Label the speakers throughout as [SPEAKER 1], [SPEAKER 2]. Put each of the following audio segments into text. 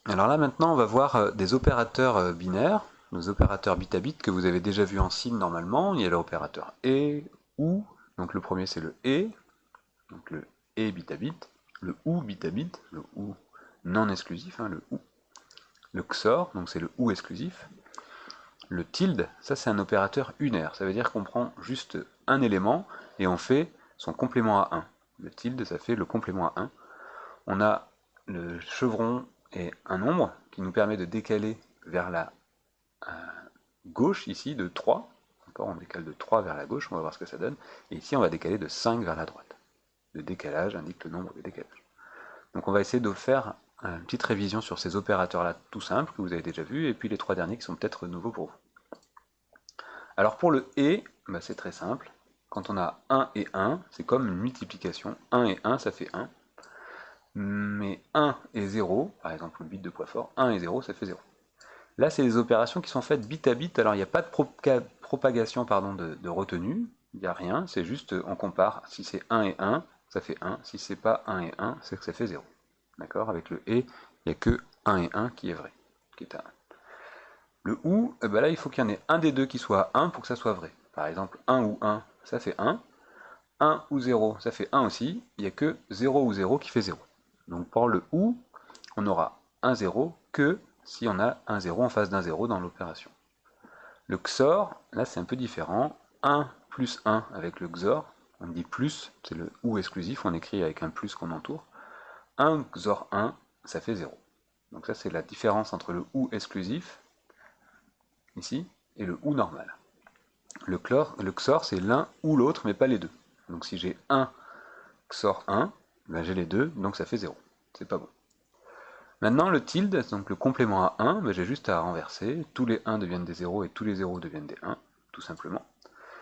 [SPEAKER 1] Alors là maintenant on va voir des opérateurs binaires, nos opérateurs bit à bit que vous avez déjà vu en signe normalement. Il y a l'opérateur et, ou, donc le premier c'est le et, donc le et bit à bit, le ou bit à bit, le ou non exclusif, le ou, le XOR, donc c'est le ou exclusif, le tilde, ça c'est un opérateur unaire, ça veut dire qu'on prend juste un élément et on fait son complément à 1. Le tilde ça fait le complément à 1. On a le chevron et un nombre qui nous permet de décaler vers la gauche ici de 3. On décale de 3 vers la gauche, on va voir ce que ça donne. Et ici on va décaler de 5 vers la droite. Le décalage indique le nombre de décalage. Donc on va essayer de faire une petite révision sur ces opérateurs-là tout simples que vous avez déjà vus, et puis les trois derniers qui sont peut-être nouveaux pour vous. Alors pour le et, bah c'est très simple. Quand on a 1 et 1, c'est comme une multiplication. 1 et 1, ça fait 1. Mais 1 et 0, par exemple le bit de poids fort, 1 et 0, ça fait 0. Là, c'est des opérations qui sont faites bit à bit, alors il n'y a pas de propagation de retenue, il n'y a rien, c'est juste on compare, si c'est 1 et 1, ça fait 1, si c'est pas 1 et 1, c'est que ça fait 0. D'accord? Avec le et, il n'y a que 1 et 1 qui est vrai, qui est à 1. Le ou, ben là, il faut qu'il y en ait un des deux qui soit 1 pour que ça soit vrai. Par exemple, 1 ou 1, ça fait 1. 1 ou 0, ça fait 1 aussi. Il n'y a que 0 ou 0 qui fait 0. Donc pour le ou, on aura un 0 que si on a un 0 en face d'un 0 dans l'opération. Le XOR, là c'est un peu différent. 1 plus 1 avec le XOR, on dit plus, c'est le ou exclusif, on écrit avec un plus qu'on entoure. 1 XOR 1, ça fait 0. Donc ça c'est la différence entre le ou exclusif, ici, et le ou normal. Le XOR c'est l'un ou l'autre, mais pas les deux. Donc si j'ai 1 XOR 1, ben j'ai les deux, donc ça fait 0. C'est pas bon. Maintenant, le tilde, donc le complément à 1, ben j'ai juste à renverser. Tous les 1 deviennent des 0 et tous les 0 deviennent des 1, tout simplement.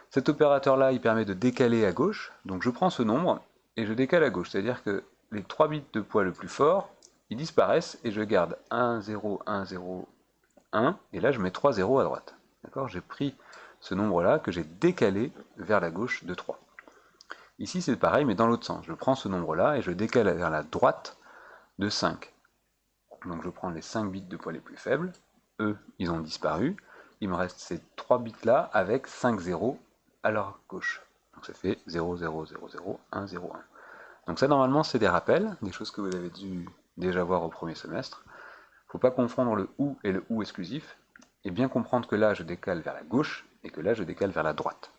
[SPEAKER 1] Cet opérateur-là, il permet de décaler à gauche. Donc je prends ce nombre et je décale à gauche. C'est-à-dire que les 3 bits de poids le plus fort, ils disparaissent et je garde 1, 0, 1, 0, 1. Et là, je mets 3 0 à droite. D'accord? J'ai pris ce nombre-là que j'ai décalé vers la gauche de 3. Ici, c'est pareil, mais dans l'autre sens. Je prends ce nombre-là et je décale vers la droite de 5. Donc je prends les 5 bits de poids les plus faibles. Eux, ils ont disparu. Il me reste ces 3 bits-là avec 5 zéros à leur gauche. Donc ça fait 0, 0, 0, 0, 1, 0, 1. Donc ça, normalement, c'est des rappels, des choses que vous avez dû déjà voir au premier semestre. Il ne faut pas confondre le OU et le OU exclusif, et bien comprendre que là, je décale vers la gauche, et que là, je décale vers la droite.